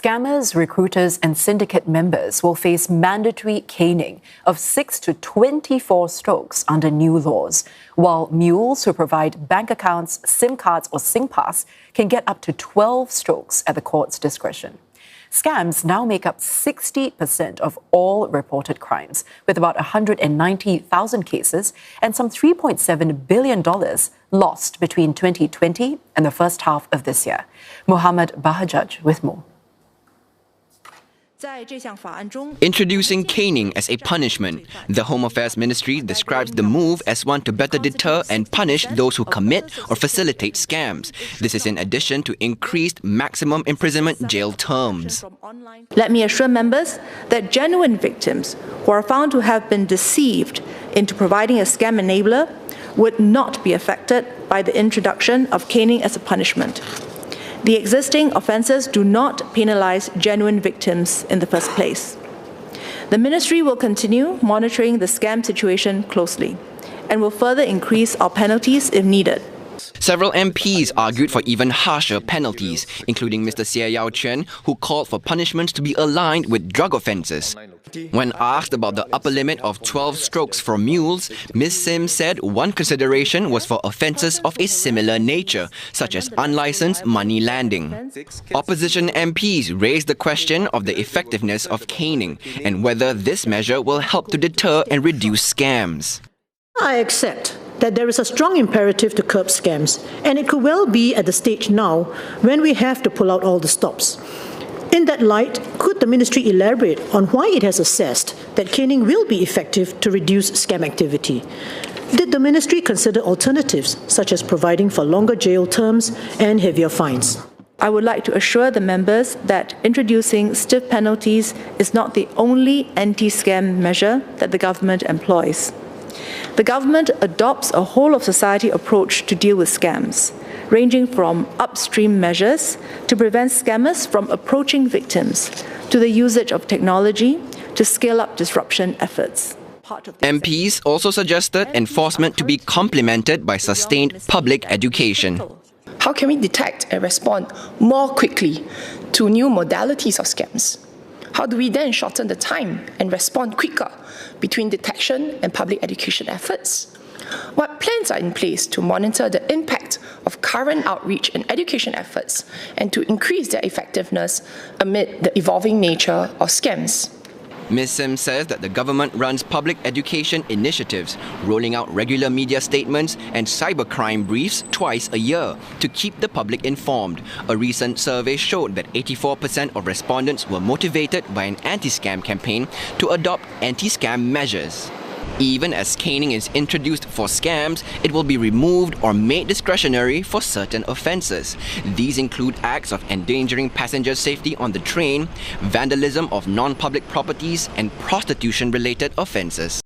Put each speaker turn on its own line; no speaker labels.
Scammers, recruiters and syndicate members will face mandatory caning of 6 to 24 strokes under new laws, while mules who provide bank accounts, SIM cards or Singpass can get up to 12 strokes at the court's discretion. Scams now make up 60% of all reported crimes, with about 190,000 cases and some $3.7 billion lost between 2020 and the first half of this year. Bahajjaj with more.
Introducing caning as a punishment, the Home Affairs Ministry describes the move as one to better deter and punish those who commit or facilitate scams. This is in addition to increased maximum imprisonment jail terms.
Let me assure members that genuine victims who are found to have been deceived into providing a scam enabler would not be affected by the introduction of caning as a punishment. The existing offences do not penalise genuine victims in the first place. The Ministry will continue monitoring the scam situation closely and will further increase our penalties if needed.
Several MPs argued for even harsher penalties, including Mr. Seah Yao Chen, who called for punishments to be aligned with drug offences. When asked about the upper limit of 12 strokes for mules, Ms. Sim said one consideration was for offences of a similar nature, such as unlicensed money landing. Opposition MPs raised the question of the effectiveness of caning and whether this measure will help to deter and reduce scams.
I accept that there is a strong imperative to curb scams, and it could well be at the stage now when we have to pull out all the stops. In that light, could the Ministry elaborate on why it has assessed that caning will be effective to reduce scam activity? Did the Ministry consider alternatives, such as providing for longer jail terms and heavier fines?
I would like to assure the members that introducing stiff penalties is not the only anti-scam measure that the government employs. The government adopts a whole-of-society approach to deal with scams, ranging from upstream measures to prevent scammers from approaching victims, to the usage of technology to scale up disruption efforts.
MPs also suggested enforcement to be complemented by sustained public education.
How can we detect and respond more quickly to new modalities of scams? How do we then shorten the time and respond quicker between detection and public education efforts? What plans are in place to monitor the impact of current outreach and education efforts and to increase their effectiveness amid the evolving nature of scams?
Ms. Sim says that the government runs public education initiatives, rolling out regular media statements and cybercrime briefs twice a year to keep the public informed. A recent survey showed that 84% of respondents were motivated by an anti-scam campaign to adopt anti-scam measures. Even as caning is introduced for scams, it will be removed or made discretionary for certain offences. These include acts of endangering passenger safety on the train, vandalism of non-public properties, and prostitution-related offences.